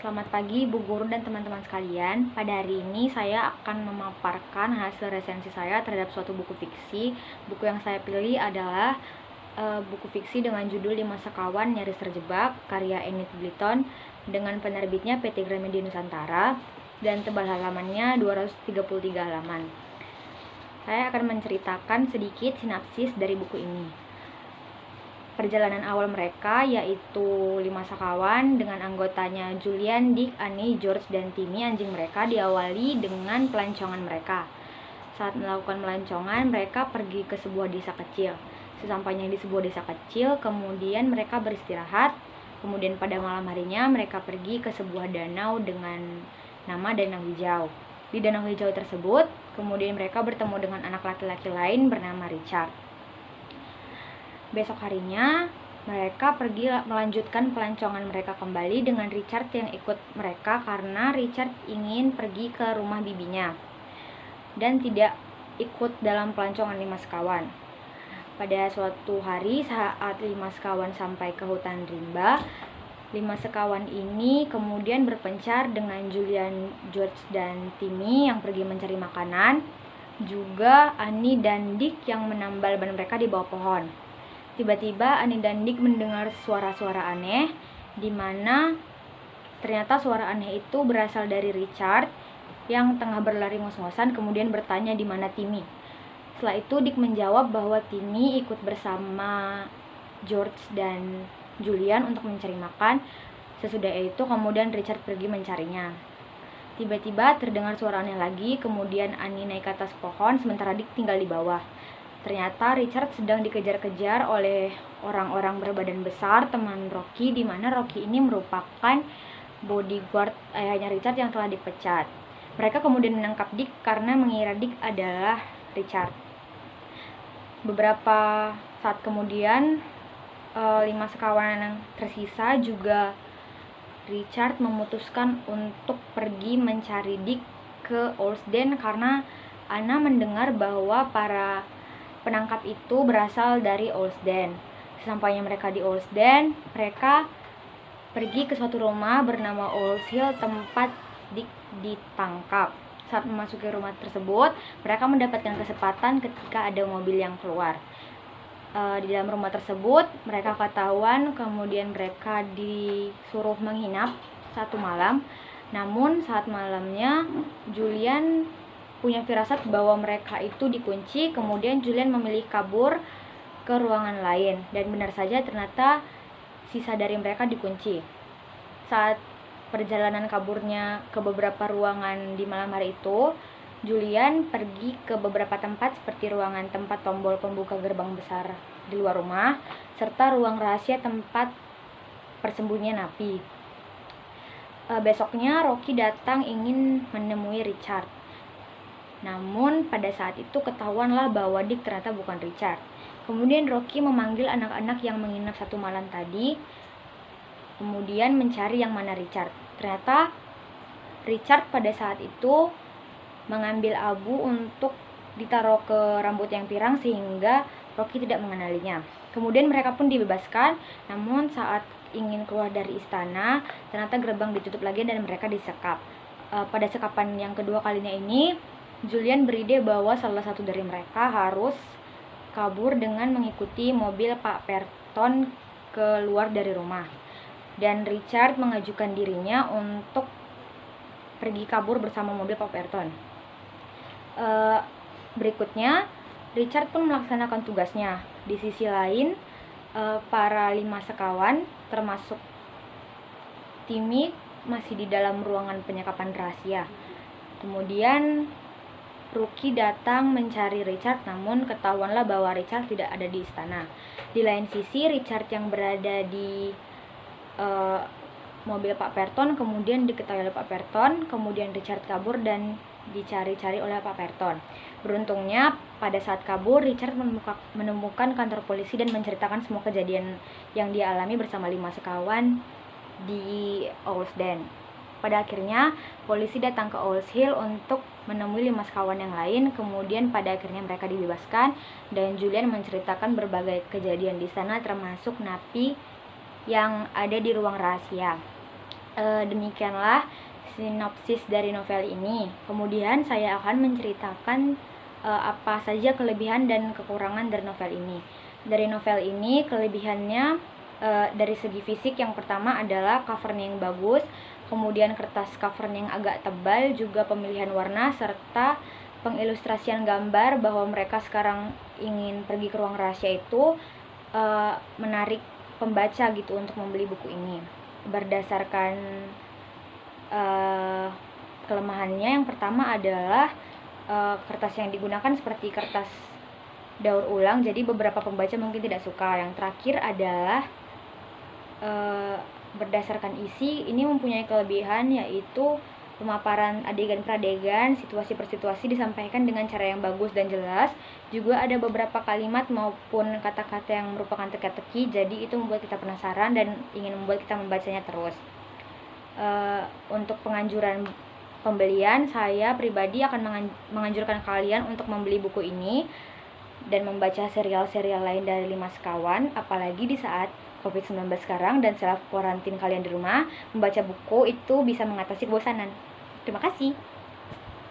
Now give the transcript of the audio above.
Selamat pagi Bu Guru dan teman-teman sekalian. Pada hari ini saya akan memaparkan hasil resensi saya terhadap suatu buku fiksi. Buku yang saya pilih adalah buku fiksi dengan judul 5 Sekawan Nyaris Terjebak, karya Enid Blyton, dengan penerbitnya PT Gramedia Nusantara, dan tebal halamannya 233 halaman. Saya akan menceritakan sedikit sinopsis dari buku ini. Perjalanan awal mereka yaitu 5 sekawan dengan anggotanya Julian, Dick, Annie, George, dan Timmy, anjing mereka, diawali dengan pelancongan mereka. Saat melakukan pelancongan, mereka pergi ke sebuah desa kecil. Sesampainya di sebuah desa kecil, kemudian mereka beristirahat. Kemudian pada malam harinya mereka pergi ke sebuah danau dengan nama Danau Hijau. Di Danau Hijau tersebut, kemudian mereka bertemu dengan anak laki-laki lain bernama Richard. Besok harinya, mereka pergi melanjutkan pelancongan mereka kembali dengan Richard yang ikut mereka karena Richard ingin pergi ke rumah bibinya dan tidak ikut dalam pelancongan 5 sekawan. Pada suatu hari saat 5 sekawan sampai ke hutan rimba, 5 sekawan ini kemudian berpencar dengan Julian, George, dan Timmy yang pergi mencari makanan, juga Annie dan Dick yang menambal ban mereka di bawah pohon. Tiba-tiba Annie dan Dick mendengar suara-suara aneh, di mana ternyata suara aneh itu berasal dari Richard yang tengah berlari ngos-ngosan, kemudian bertanya di mana Timmy. Setelah itu Dick menjawab bahwa Timmy ikut bersama George dan Julian untuk mencari makan. Sesudah itu kemudian Richard pergi mencarinya. Tiba-tiba terdengar suara aneh lagi, kemudian Annie naik ke atas pohon sementara Dick tinggal di bawah. Ternyata Richard sedang dikejar-kejar oleh orang-orang berbadan besar, teman Rocky, di mana Rocky ini merupakan bodyguard ayahnya Richard yang telah dipecat. Mereka kemudian menangkap Dick karena mengira Dick adalah Richard. Beberapa saat kemudian, 5 sekawan yang tersisa juga Richard memutuskan untuk pergi mencari Dick ke Olsden karena Anna mendengar bahwa para penangkap itu berasal dari Olsden. Sesampainya mereka di Olsden, mereka pergi ke suatu rumah bernama Old Hill tempat Dick ditangkap. Saat memasuki rumah tersebut, mereka mendapatkan kesempatan ketika ada mobil yang keluar. Di dalam rumah tersebut, mereka ketahuan, kemudian mereka disuruh menginap 1 malam. Namun saat malamnya, Julian punya firasat bahwa mereka itu dikunci, kemudian Julian memilih kabur ke ruangan lain, dan benar saja ternyata sisa dari mereka dikunci. Saat perjalanan kaburnya ke beberapa ruangan di malam hari itu, Julian pergi ke beberapa tempat seperti ruangan tempat tombol pembuka gerbang besar di luar rumah, serta ruang rahasia tempat persembunyian napi. Besoknya Rocky datang ingin menemui Richard. Namun pada saat itu ketahuanlah bahwa Dick ternyata bukan Richard. Kemudian Rocky memanggil anak-anak yang menginap 1 malam tadi, kemudian mencari yang mana Richard. Ternyata Richard pada saat itu mengambil abu untuk ditaruh ke rambut yang pirang sehingga Rocky tidak mengenalinya. Kemudian mereka pun dibebaskan, namun saat ingin keluar dari istana, ternyata gerbang ditutup lagi dan mereka disekap. Pada sekapan yang kedua kalinya ini, Julian beride bahwa salah satu dari mereka harus kabur dengan mengikuti mobil Pak Perton keluar dari rumah. Dan Richard mengajukan dirinya untuk pergi kabur bersama mobil Pak Perton. Berikutnya, Richard pun melaksanakan tugasnya. Di sisi lain, para 5 sekawan, termasuk Timmy, masih di dalam ruangan penyekapan rahasia. Kemudian Rocky datang mencari Richard, namun ketahuanlah bahwa Richard tidak ada di istana. Di lain sisi, Richard yang berada di mobil Pak Perton kemudian diketahui oleh Pak Perton, kemudian Richard kabur dan dicari-cari oleh Pak Perton. Beruntungnya pada saat kabur, Richard menemukan kantor polisi dan menceritakan semua kejadian yang dia alami bersama 5 sekawan di Olsden. Pada akhirnya, polisi datang ke Old Hill untuk menemui 5 sekawan yang lain. Kemudian pada akhirnya mereka dibebaskan, dan Julian menceritakan berbagai kejadian di sana termasuk napi yang ada di ruang rahasia. Demikianlah sinopsis dari novel ini. Kemudian saya akan menceritakan apa saja kelebihan dan kekurangan dari novel ini. Dari novel ini, kelebihannya dari segi fisik, yang pertama adalah covernya yang bagus, kemudian kertas covernya yang agak tebal, juga pemilihan warna, serta pengilustrasian gambar bahwa mereka sekarang ingin pergi ke ruang rahasia itu menarik pembaca gitu untuk membeli buku ini. Berdasarkan kelemahannya, yang pertama adalah kertas yang digunakan seperti kertas daur ulang, jadi beberapa pembaca mungkin tidak suka. Yang terakhir adalah berdasarkan isi, ini mempunyai kelebihan, yaitu pemaparan adegan per adegan, situasi per situasi disampaikan dengan cara yang bagus dan jelas. Juga ada beberapa kalimat maupun kata-kata yang merupakan teka-teki, jadi itu membuat kita penasaran dan ingin membuat kita membacanya terus. Untuk penganjuran pembelian, saya pribadi akan menganjurkan kalian untuk membeli buku ini dan membaca serial-serial lain dari Lima Sekawan, apalagi di saat COVID-19 sekarang dan self quarantine kalian di rumah. Membaca buku itu bisa mengatasi kebosanan. Terima kasih.